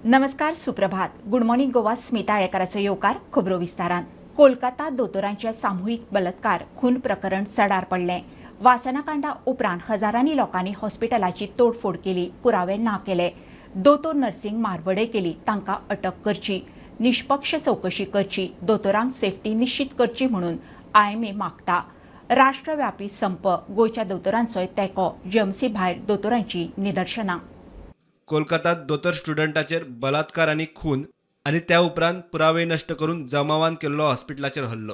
नमस्कार, सुप्रभात. Good morning Goa. Smita आळेकराचो येवकार. खबरो विस्तारान. कोलकाता दोतोरांचे सामुहीक बलात्कार खून प्रकरण चडार पडलें. वासनाकांडा उपरांत हजारांनी लोकांनी हॉस्पिटलाची तोडफोड केली, पुरावे ना केले. दोतोर नर्सिंग मारबडे केली, तांकां अटक करची, निष्पक्ष चौकशी करची, दोतोरांक सेफ्टी निश्चित करची म्हणून IMA मागता. राष्ट्रव्यापी संप, गोंयच्या दोतोरांचोय तेंको, जीएमसी भायर दोतोरांची निदर्शनां. कोलकातात दोतोर स्टुडंटाचेर बलात्कार आनी खून आनी त्या उपरांत पुरावे नश्ट करून जमावान केल्लो हॉस्पिटलाचेर हल्लो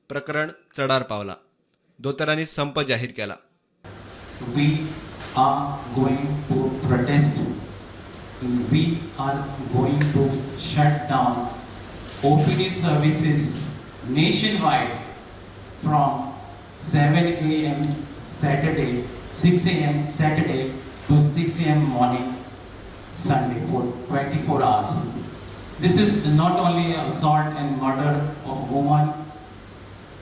प्रकरण चडार पावला. दोतोरांनी संप जाहीर केला. We are going to protest. We are going to shut down OPD services nationwide from 7 a.m. Saturday, 6 a.m. Saturday to 6 a.m. morning Sunday for 24 hours. This is not only assault and murder of a woman,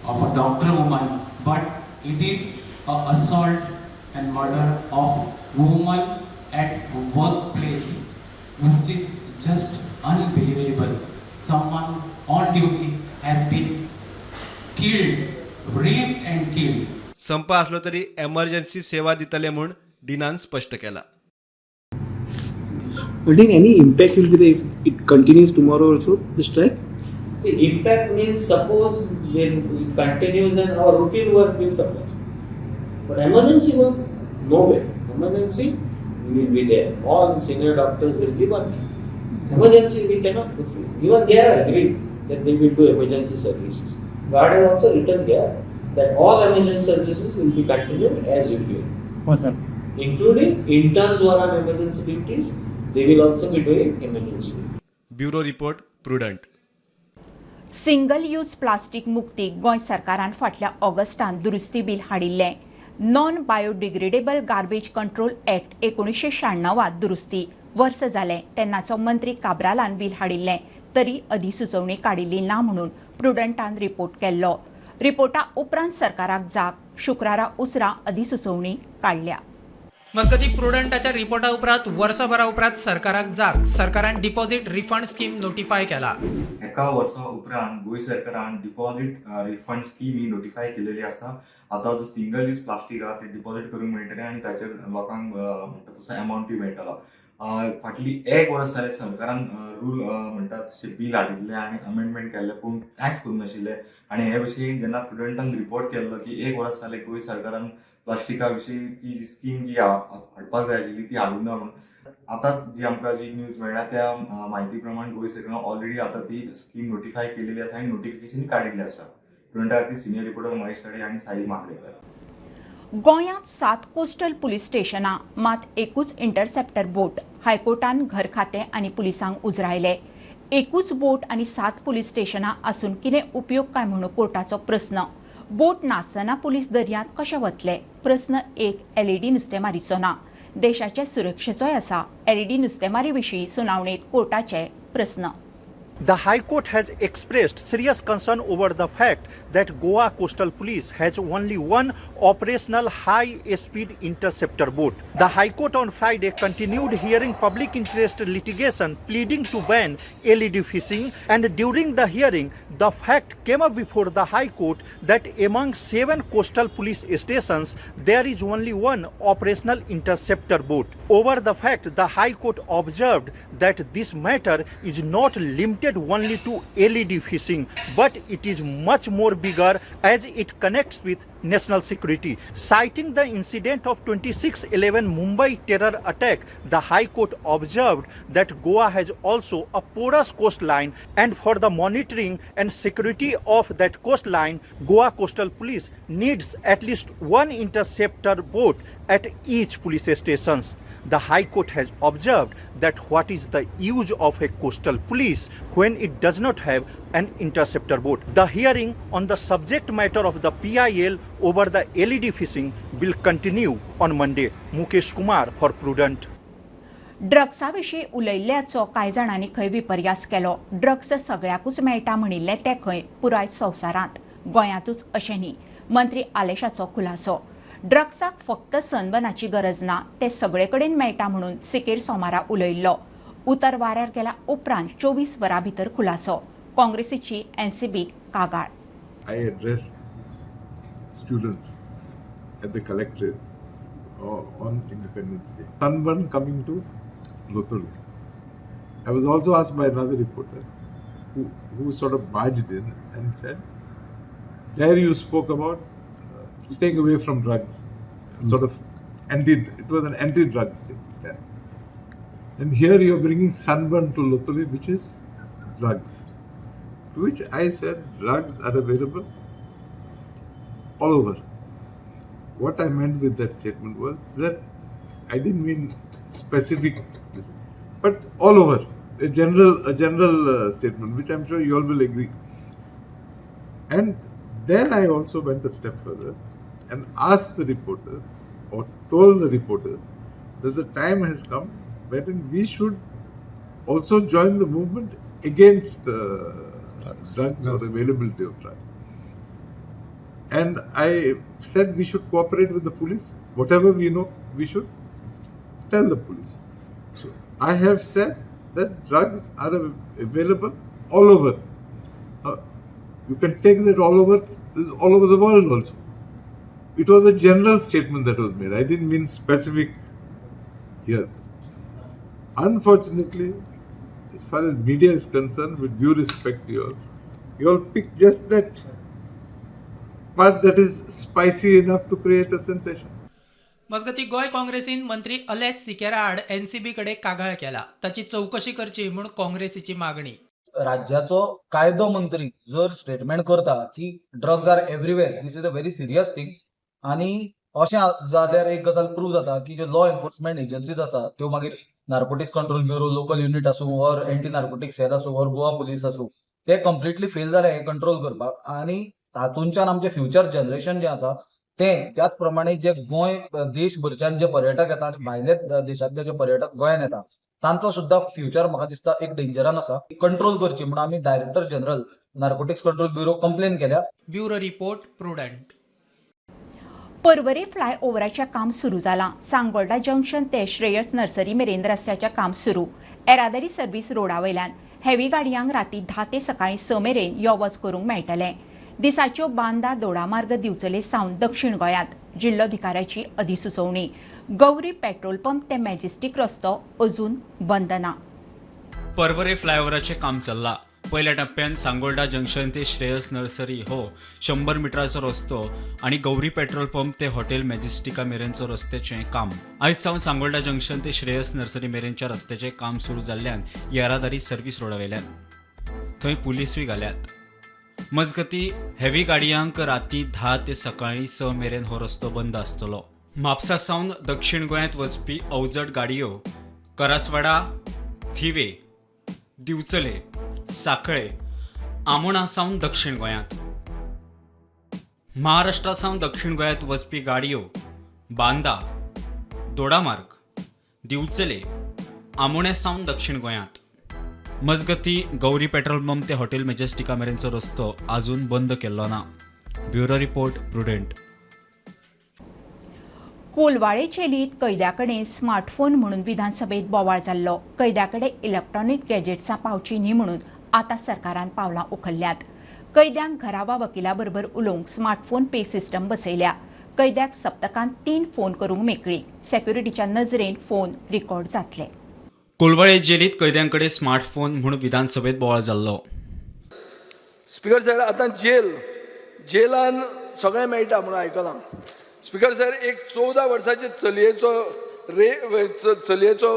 of a doctor woman, but it is assault and murder of woman at workplace, which is just unbelievable. Someone on duty has been killed, raped and killed. संप असलो तरी emergency सेवा दितले म्हूण डिनान स्पष्ट केला. Do you think any impact will be there if it continues tomorrow also, the strike? The impact means suppose when it continues then our routine work will suffer. But emergency work, no way. Emergency we will be there. All senior doctors will be working. Emergency we cannot do free. Even they are agreed that they will do emergency services. God has also written there that all emergency services will be continued as usual. Including interns who are on emergency duties, they will also be doing emergency. Bureau report Prudent. Single use plastic मुक्तीक गोंय सरकारान फाटल्या ऑगस्टांत दुरुस्ती bill हाडिल्लें. Non biodegradable garbage control act 1996 दुरुस्ती वर्स जालें तेन्नाचो मंत्री काब्रालान बील हाडिल्लें, तरी अधिसुचोवणी काडिल्ली ना म्हणून प्रुडंटान रिपोर्ट केल्लो. रिपोर्टा उपरांत सरकाराक जाग शुक्रारा उसरा अधिसुचोवणी काडल्या. मजगती प्रुडंटाच्या रिपोर्टा उपरांत वर्सभरा उपरांत सरकाराक जाग सरकारान डिपॉझिट रिफंड स्कीम नोटिफाय केला. एका वर्सा उपरांत गोंय सरकारान डिपॉझिट रिफंड स्कीम ही नोटिफाय केलेली आसा. आतां जो सिंगल यूज प्लास्टीक आहा ते डिपॉझिट करूंक मेळटलें आनी ताचेर लोकांक म्हणटा तसो अमावंटूय मेळटलो. फाटली एक वर्स जालें सरकारान रूल म्हणटा तशें बील हाडिल्लें आनी अमेंडमेंट केल्लें, पूण कांयच करूंक नाशिल्लें. आनी हे विशीं जेन्ना प्रुडंटान रिपोर्ट केल्लो की एक वर्स जालें गोंय सरकारान प्लास्टिका विशीं ती स्कीम जी हाडपाक जाय आशिल्ली ती हाडूंक ना म्हणून आतांच जी आमकां जी न्यूज मेळ्ळा त्या म्हायती प्रमाण गोंय सरकारान ऑलरेडी आतां ती स्कीम नोटिफाय केलेली आसा आनी नोटिफिकेशन काडिल्लें आसा. प्रुडंटा खातीर सिनियर रिपोर्टर महेश खडे आनी साई माकरेकर. गोंयांत 7 कोस्टल पुलीस स्टेशनां, मात एकूच इंटरसेप्टर बोट हायकोर्टान घर खातें आनी पुलिसांक उजरायले. एकूच बोट आनी 7 पुलीस स्टेशनां आसून कितें उपयोग काय म्हणून कोर्टाचो प्रस्न. बोट नासतना पुलीस दर्यांत कशे वतले? प्रस्न एक LED नुस्तेमारीचो ना. देशाचे सुरक्षेचोय आसा. LED नुस्तेमारी विशीं सुनावणेंत कोर्टाचे प्रस्न. The High Court has expressed serious concern over the fact that Goa Coastal Police has only one operational high-speed interceptor boat. The High Court on Friday continued hearing public interest litigation pleading to ban LED fishing, and during the hearing, the fact came up before the High Court that among 7 coastal police stations, there is only one operational interceptor boat. Over the fact, the High Court observed that this matter is not limited only to LED fishing, but it is much more bigger as it connects with national security. Citing the incident of 26/11 Mumbai terror attack, the High Court observed that Goa has also a porous coastline, and for the monitoring and security of that coastline, Goa Coastal Police needs at least one interceptor boat at each police stations. The High Court has observed that what is the use of a coastal police when it does not have an interceptor boat. The hearing on the subject matter of the PIL over the LED fishing will continue on Monday. Mukesh Kumar for Prudent. ड्रग्सा विशीं उलयल्ल्याचो कांय जाणांनी खंय विपर्यास केलो. Drugs सगळ्याकूच मेळटा म्हणिल्लें तें खंय पुराय संवसारांत, गोंयांतूच अशें न्ही. मंत्री आलेशाचो खुलासो. ड्रग्साक फक्त सनबनाची गरज ना, ते सगळे कडेन मेळटा म्हणून सिकेर सोमारा उलयल्लो. उतर वाऱ्यार गेल्या उपरांत 24 वरां भितर खुलासो. काँग्रेसीची एनसीबी कागाळ. I addressed students at the collectorate on Independence Day. Sunburn coming to Lotoli. I was also asked by another reporter who sort of barged in and said, there you spoke about staying away from drugs, sort of it was an anti-drug stand. And here you're bringing Sunburn to Lotoli, which is drugs. To which I said, drugs are available all over. What I meant with that statement was that I didn't mean specific, but all over. A general statement, which I'm sure you all will agree. And then I also went a step further and asked the reporter, or told the reporter, that the time has come wherein we should also join the movement against drugs or availability of drugs. And I said we should cooperate with the police. Whatever we know, we should tell the police. So I have said that drugs are available all over. You can take that all over the world also. It was a general statement that was made. I didn't mean specific here. Unfortunately, as far as media is concerned, with due respect to you all pick just that part that is spicy enough to create a sensation. मजगती गोय काँग्रेसीन मंत्री अलेस सिकेरा आड NCB कडे कागाळ केला. ताची चौकशी करची म्हूण काँग्रेसीची मागणी. राज्याचो कायदो मंत्री जर स्टेटमेंट करता की drugs are everywhere, this is a very serious thing, आणि अशें जाल्यार एक गजाल प्रूव जाता की ज्यो लॉ एन्फोर्समेंट एजन्सीज आसा त्यो मागीर narcotics control bureau, local unit आसूं, ऑर एंटी नार्कोटिक्स सेल आसूं, ऑर गोवा पुलीस आसूं, ते कंप्लिटली फेल जाले हे कंट्रोल करपाक. आणि तातूंच्यान आमचे फ्युचर जनरेशन जे आसा त्याच प्रमाणे जे गोंय देशभरच्यान जे पर्यटक येतात, भायले देशांतले जे पर्यटक गोंयांत येतात, तांचो सुद्धा फ्युचर म्हाका दिसता एक डेंजरान आसा. कंट्रोल करची म्हणून आमी director general narcotics control bureau complain केल्या. Bureau report Prudent. पर्वरी फ्लायओव्हराचें काम सुरू जालां. सांगोळडा जंक्शन ते श्रेयस नर्सरी मेरेन रस्त्याचें काम सुरू. येरादारी सर्व्हिस रोडा वयल्यान हेवी गाडयांक राती 10 ते सकाळी 6 मेरेन यो वच करूंक मेळटलें. दिसाच्यो बांदा दोडामार्ग दिवचले सावन दक्षिण गोंयांत. जिल्लोधिकाऱ्याची अधिसुचोवणी. गौरी पेट्रोल पंप ते मॅजेस्टीक रस्तो अजून बंद ना. पर्वरे फ्लायओव्हराचें काम चल्लां. पयल्या टप्प्यान सांगोळडा जंक्शन ते श्रेयस नर्सरी हो 100 मिटराचो रस्तो आनी गौरी पेट्रोल पंप ते हॉटेल मॅजेस्टिका मेरेनचो रस्त्याचें काम. आयज सावन सांगोळडा जंक्शन ते श्रेयस नर्सरी मेरेनच्या रस्त्याचें काम सुरू जाल्ल्यान येरादारी सर्व्हिस रोडा वयल्यान थंय पुलीसूय घाल्यात. मजगती हेवी गाडयांक राती 10 ते सकाळी 6 मेरेन हो रस्तो बंद आसतलो. म्हापसा सावन दक्षिण गोंयांत वचपी अवजड गाडयो करासवाडा, थिवे, दिवचले, साखळे, आमोणा सावन दक्षिण गोंयांत. महाराष्ट्रा सावन दक्षिण गोंयांत वचपी गाडयो बांदा, दोडामार्ग, दिवचले, आमोण्या सावन दक्षिण गोंयांत. मजगती गौरी पेट्रोल पंप ते हॉटेल मॅजेस्टिका मेरेनचो रस्तो आजून बंद केल्लो ना. Bureau report Prudent. कोलवाळे चेलीत कैद्याकडेन स्मार्टफोन म्हणून विधानसभेत बोवाळ जाल्लो. कैद्याकडे इलेक्ट्रॉनिक गॅजेट्सां पावची न्ही म्हणून आतां सरकारान पावलां उखल्ल्यात. कैद्यांक घरा वा वकिला बरोबर उलोवंक स्मार्टफोन पे सिस्टम बसयल्या. कैद्याक सप्तकांत 3 फोन करूंक मेकळी. सेक्युरिटीच्या नजरेन फोन रिकॉर्ड जातले. कोलवाळे जेलीत कैद्यांकडे स्मार्टफोन म्हूण विधानसभेत बोवाळ जाल्लो. स्पीकर सर, आतां जेलान सगळें मेळटा म्हणून आयकलां. स्पीकर सर, एक 14 वर्साचे चलयेचो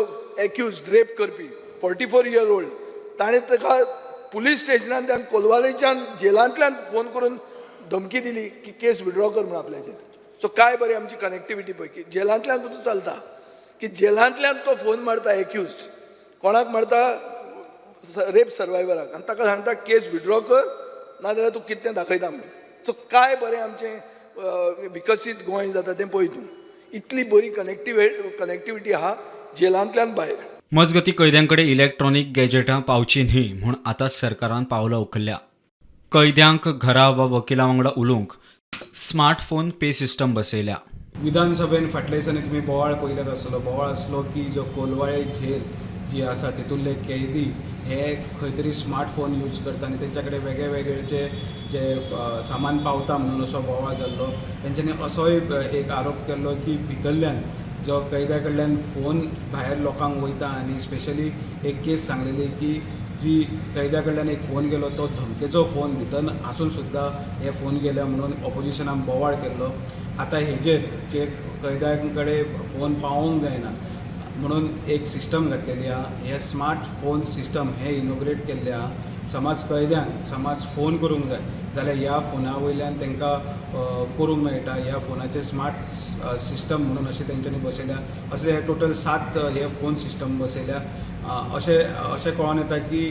एक्यूज रेप करपी 44 year old, ताणें ताका पुलीस स्टेशनान त्या कोलवाळेच्यान जेलांतल्यान फोन करून धमकी दिली की केस विड्रॉ कर म्हणून आपल्याचेर. सो काय बरी आमची कनेक्टिविटी पळय की जेलांतल्यान तुजो चलता की जेलांतल्यान तो फोन मारता एक्यूज कोणाक मारता, रेप सर्वायवराक, आनी ताका सांगता केस विड्रॉ कर नाजाल्यार तूं कितें दाखयता म्हणून. सो काय बरें आमचें विकसीत गोंय जाता तें पळय तूं. इतली बरी कनेक्टिविटी आहा जेलांतल्यान भायर. मजगती कैद्यांकडे इलेक्ट्रॉनिक गॅजेटां पावची न्ही म्हूण आतां सरकारान पावलां उखल्ल्या. कैद्यांक घरा वा वकिला वांगडा उलोवंक स्मार्टफोन पे सिस्टम बसयल्या. विधानसभेन फाटल्या दिसांनी तुमी बोवाळ पयल्यात आसतलो. बोवाळ आसलो की जो कोलवाळे जी आसा तितूंतले कैदी हे खंय तरी स्मार्टफोन यूज करता आनी तेंच्या कडेन वेगळे वेगळेचे जे सामान पावता म्हणून असो बोवाळ जाल्लो. तेंच्यांनी असोय एक आरोप केल्लो की भितरल्यान जो कैद्या कडल्यान फोन भायर लोकांक वयता आनी स्पेशली एक केस सांगलेली की जी कैद्या कडल्यान एक फोन गेलो तो धमकेचो फोन भितर आसून सुद्दां हे फोन गेले म्हणून ऑपोजिशनान बोवाळ केल्लो. आतां हेजेर जे कैद्या कडेन फोन पावोवंक जायना म्हणून एक सिस्टम घातलेली आहा. हे स्मार्ट फोन सिस्टम हे इनोग्रेट केल्ले आहा. समज कैद्यांक फोन करूंक जाय जाल्यार ह्या फोना वयल्यान तांकां करूंक मेळटा. ह्या फोनाचे स्मार्ट सिस्टम म्हणून अशें तेंच्यांनी बसयल्या. असले हे टोटल 7 हे फोन सिस्टम बसयल्या. अशें कळोन येता की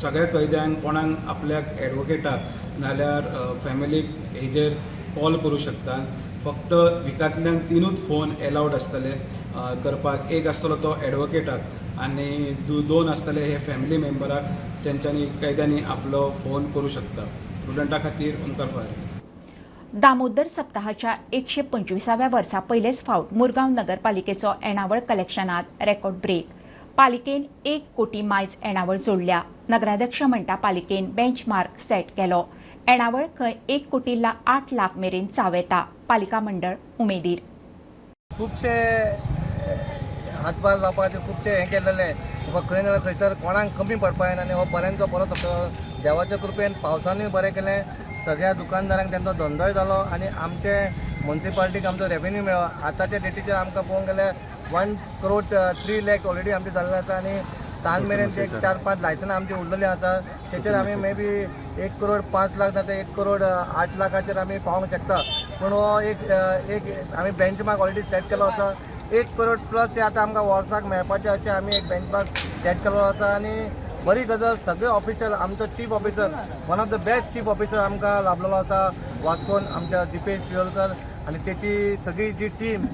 सगळ्या कैद्यांक कोणाक आपल्याक एडवोकेटाक नाल्यार फॅमिलीक हेजेर कॉल करूं शकता. फक्त विकांतल्यान 3च फोन एलावड आसतले करपाक. एक आसतलो तो एडवोकेटाक आनी 2 आसतले हे फॅमिली मेंबराक तेंच्यांनी कैद्यांनी आपलो फोन करूं शकता. स्टुडंटा खातीर ओमकार फायर. दामोदर सप्ताहाच्या 125व्या वर्सा पयलेच फावट मुरगांव नगरपालिकेचो येणावळ कलेक्शनात रेकॉर्ड ब्रेक. पालिकेन 1 कोटी मायज येणावळ जोडल्या. नगराध्यक्ष म्हणटा पालिकेन बेंचमार्क सेट केलो. येणावळ खंय 1 कोटी 8 लाख मेरेन चाव येता. पालिका मंडळ उमेदीर. खुबशे हातभार लावपाचे खुबशे हें केलेले खंय ना खंयसर कोणाक कमी पडपा येना आनी हो बऱ्यांचो बरो सप्तक देवाच्या कृपेन पावसानूय बरें केलें. सगळ्या दुकानदारांक तेंचो धंदोय जालो आनी आमचे म्युन्सिपाल्टीक आमचो रेवेन्यू मेळ्ळो. आतांच्या डेटीचेर आमकां पळोवंक गेल्यार 1 करोड 3 लॅक्स ऑलरेडी आमचे जाल्ले आसा आनी सांज मेरेन ते 4-5 लायसनां आमची उरलेलीं आसा. तेचेर आमी मे बी 1 करोड 5 लाख ना ते 1 करोड 8 लाखाचेर आमी पावोंक शकता. पूण हो एक आमी बेंचमार्क ऑलरेडी सेट केलो आसा. 1 करोड प्लस हे आतां आमकां वर्साक मेळपाचें अशें आमी एक बेंचमार्क सेट केलो आसा. आनी बरी गजाल सगळे ऑफिसर आमचो chief officer one of the best chief officer आमकां लाभलेलो आसा वास्कोन आमच्या दिपेश पिळकर आनी तेची सगळी जी टीम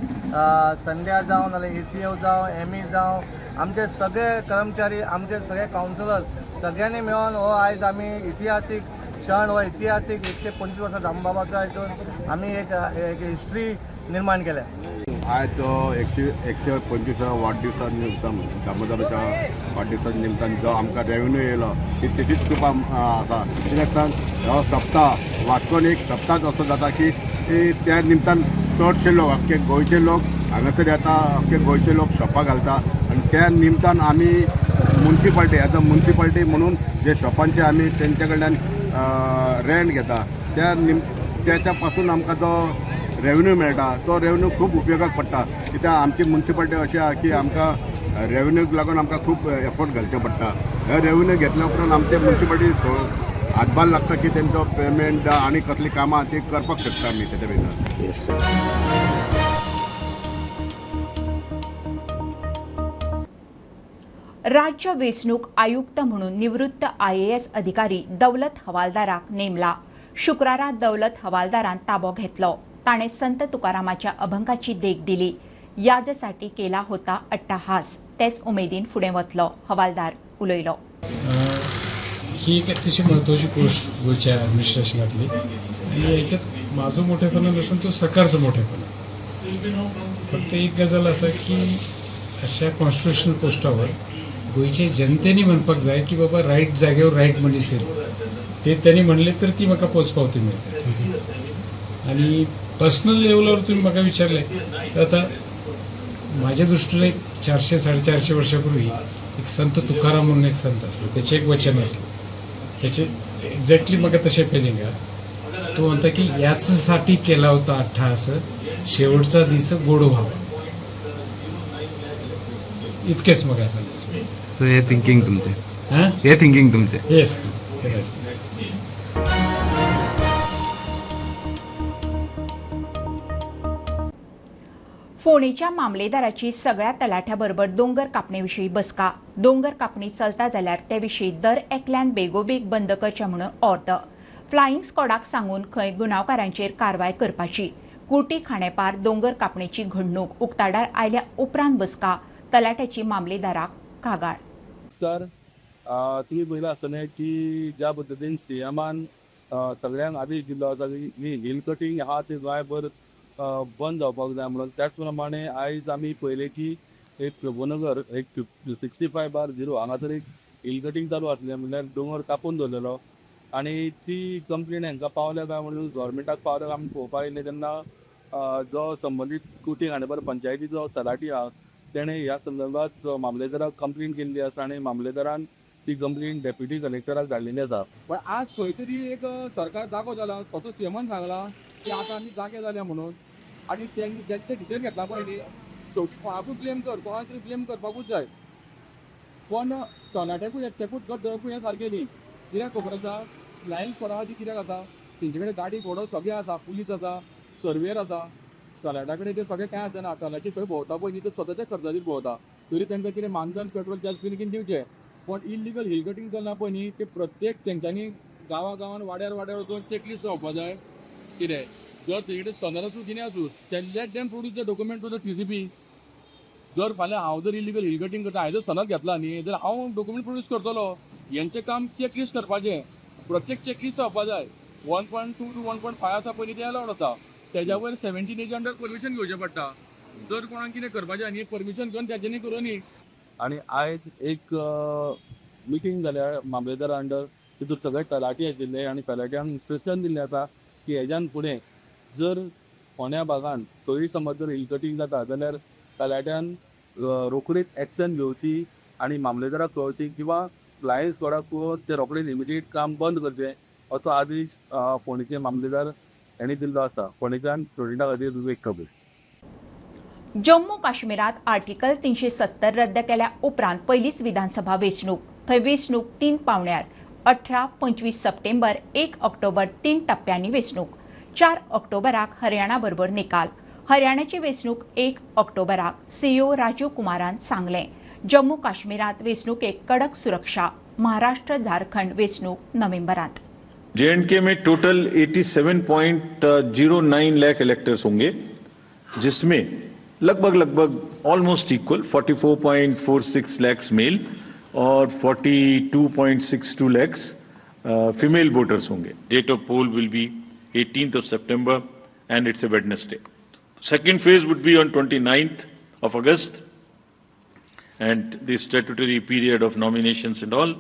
संध्या जावं नाल्यार ACO जावं ME जावं आमचे सगळे कर्मचारी आमचे सगळे कावन्सिलर सगळ्यांनी मेळून हो आयज आमी इतिहासीक क्षण हो इतिहासीक 125 वर्सां जांबाबाच्या हितून आमी एक हिस्ट्री निर्माण केल्या. आज तो 125 वाडदिवसा निमतान दामोदराच्या वाडदिवसा निमतान जो आमकां रेवेन्यू येयलो ती तेचीच कृपा आसा. कित्याक सांग हो सप्ताह वास्कोन एक सप्ताह असो जाता की त्या निमतान चडशे लोक अख्खे गोंयचे लोक हांगासर येता. अख्खे गोंयचे लोक शॉपां घालता आनी त्या निमतान आमी म्युन्सिपाल्टी एज अ म्युन्सिपाल्टी म्हणून जे शॉपांचे आमी तेंच्या कडल्यान रेंट घेता त्याच्या पासून आमकां जो रेवेन्यू मेळटा तो रेवेन्यू खूब उपयोगाक पडटा. कित्याक आमची म्युन्सिपाल्टी अशी आहा की आमकां रेवेन्यूक लागून आमकां खूब एफर्ट घालचे पडटा. हे रेवेन्यू घेतल्या उपरांत आमचे म्युन्सिपाल्टी हातभार लागता की तेंचो पेमेंट आनी कसली कामां ती करपाक शकता आमी तेच्या भितर. राज्य वेंचणूक आयुक्त म्हणून निवृत्त IAS अधिकारी दौलत हवालदाराक नेमला. शुक्रारा दौलत हवालदारान ताबो घेतलो. ताणें संत तुकारामाच्या अभंगाची देख दिली. याजसाठी केला होता अट्टहास. तेच उमेदीन फुडें वतलो. हवालदार उलयलो. ही एक अतिशय महत्त्वाची गोष्ट गोंयच्या ॲडमिनिस्ट्रेशनातली आणि याच्यात माझं मोठेपणा नसून तो सरकारचं मोठेपणा. फक्त एक गजाल असा की अशा कॉन्स्टिट्युशनल पोस्टावर गोंयचे जनतेने म्हणपाक जाय की बाबा रायट जाग्यावर रायट मनीस येयलो. ते त्यांनी म्हणले तर ती म्हाका पोचपावती मेळटा. आणि पर्सनल लेवलावर तुम्ही म्हाका विचारले तर आता माझ्या दृष्टीने 400-450 वर्षापूर्वी एक संत तुकाराम म्हणून एक संत असलो. त्याचे एक वचन असलं त्याचे एक्झॅक्टली म्हाका तशें फिलिंग आहे. तो म्हणता की याचसाठी केला होता अट्टहास शेवटचा दिस गोड व्हावा. इतकेच म्हाका सांगता. सो हे थिंकिंग तुमचे हे थिंकिंग तुमचे येस. फोणेच्या मामलेदाराची सगळ्या तलाठ्याबरोबर दोंगर कापणेविशीं बसका. दोंगर कापणी चलता जाल्यार ते विशीं दर एकल्यान बेगोबेग बंद करचें म्हणून ऑर्डर. फ्लायिंग स्क्वॉडाक सांगून खंय गुन्यांवकारांचेर कारवाय करपाची. कुर्टी खांडेपार दोंगर कापणेची घडणूक उक्ताडार आयल्या उपरांत बसका. तलाट्याची मामलेदाराक कागाळ. तर तुम्ही पळयलां आसतलें की ज्या पद्दतीन CMान सगळ्यांक आदेश दिल्लो आसा की हिल कटींग आहा ते गोंयभर बंद जावपाक जाय म्हणून त्याच प्रमाणे आयज आमी पळयलें की एक प्रभुनगर एक 65/0 हांगासर एक हिल कटींग चालू आसलें, म्हणल्यार दोंगर कापून दवरलेलो आनी ती कंप्लेन हांकां पावल्या काय म्हणून गव्हर्मेंटाक पावल्या काय आमी पळोवपाक येयलें तेन्ना जो संबंदीत कुटीं हांडेबर पंचायतीचो तलाटी आहा तेणें ह्या संदर्भात मामलेदाराक कंप्लेन केल्ली आसा आनी मामलेदारान ती कंप्लेन डेप्युटी कलेक्टराक धाडलेली आसा. पण आज खंय तरी एक सरकार जागो जाला, स्वता सीएमान सांगला की आतां आमी जागे जाल्या म्हणून, आनी जेंचे डिसिजन घेतला पळय न्ही शेवटी कोणाकूय ब्लेम कर, कोणाक तरी ब्लेम करपाकूच जाय. पण तरणाट्याकूय एकट्याकूच गट धरपूय हें सारकें न्ही. कित्याक खबर आसा फ्लायंग स्क्वॉड आहा ती कित्याक आसा, तेंचे कडेन गाडी घोडो सगळें आसा, पुलीस आसा, सर्वेयर आसा. तरणाट्या कडेन ते सगळें कांय आसना. तरणाटे खंय भोंवता पळय न्ही ते स्वताच्या खर्चाचेर भोंवता, तरी तांकां कितें मानधन पेट्रोल चार्ज कितें दिवचें. पण इल्लिगल हिल कटींग चलना पळय न्ही ते प्रत्येक तेंच्यांनी गांवां वाड्यार वचून चॅकलिस्ट जावपा जाय. कितें जर तेजे कडेन सनर आसूं कितें आसूं let them produce the document to the TCP. जर फाल्यां हांव जर इल्लिगल हिल कटींग करता, हांवें जर सनद घेतला न्ही जर हांव डॉक्युमेंट प्रोड्यूस करतलो. हेंचें काम चॅकलिस्ट करपाचें, प्रत्येक चॅकलिस्ट जावपा जाय. 1.2 to 1.5 आसा पयलीं तें अलावड आसा, तेज्या वयर 17 एज अंडर परमिशन घेवचें पडटा. जर कोणाक कितें करपाचें आनी परमिशन घेवन तेज्यांनी करूं न्ही. आनी आयज एक मिटींग जाल्या मामलेदारा अंडर, तितून सगळे तलाटी आशिल्ले आनी तलाट्यांक इन्स्ट्रक्शन दिल्लें आसा की हेज्यान फुडें जर फोंड्या भागांत खंयी समज जर हिल कटींग जाता जाल्यार तलाट्यान रोखडीच एक्शन घेवची आनी मामलेदाराक कळची किंवा फ्लायंग स्क्वॉडाक ते रोखडेच इमिडिएट काम बंद करचें असो आदेश फोंडेचे मामलेदार हेणी दिल्लो आसा. फोंडेच्यान स्टुडंटा खातीर विवेक कबीर. जम्मू काश्मीरात आर्टिकल 370 रद्द केल्या उपरांत पहिलीच विधानसभा वेंचणूक. थंय वेंचणूक 3 पावंड्यार 18-25 सप्टेंबर 1 ऑक्टोबर 3 टप्प्यांनी वेंचणूक. 4 ऑक्टोबराक हरियाणा बरोबर निकाल. हरियाणाची वेंचणूक 1 ऑक्टोबराक CEO राजीव कुमारान सांगलें. जम्मू काश्मीरात वेंचणुकेक कडक सुरक्षा. महाराष्ट्र झारखंड वेंचणूक नोव्हेंबरात. J&K में टोटल 87.09 लाख इलेक्टर्स होंगे, जिसमें लगभग ऑलमोस्ट इक्वल 44.46 लाख मेल और 42.62 लाख फीमेल वोटर्स होंगे. Date of poll will be 18th of September and it's a Wednesday. Second phase would be on 29th of August and the statutory period of nominations and all.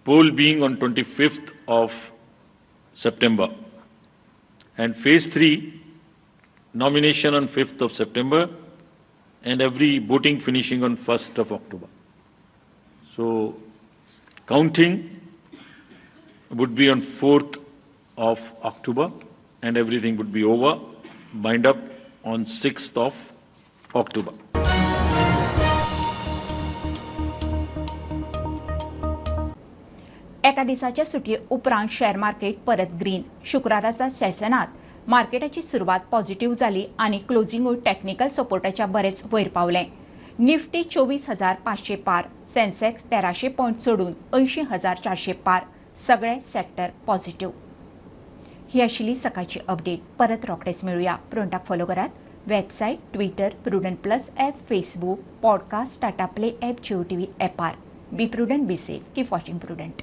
Poll being on 25th of September. And phase 3, nomination on 5th of September and every voting finishing on 1st of October. So counting would be on 4th of October and everything would be over, bind up on 6th of October. एका दिसाच्या सुटये उपरांत share market परत green. शुक्राराचा सेशनात मार्केटाची सुरवात positive जाली आणि क्लोजिंगूय technical सपोर्टाच्या बरेच वयर पावलें. निफ्टी 24,500 पार, सेन्सेक्स 1300 पॉयंट चढून 80,400 पार. सगळे सेक्टर पॉझिटिव्ह. ही आशिल्ली सकाळची अपडेट. परत रोखडेच मेळुया. प्रुडंटाक फॉलो करात. Website, Twitter, Prudent plus app, Facebook, podcast, Tata Play app, Jio TV ॲपार. Be Prudent, be safe, keep watching prudent.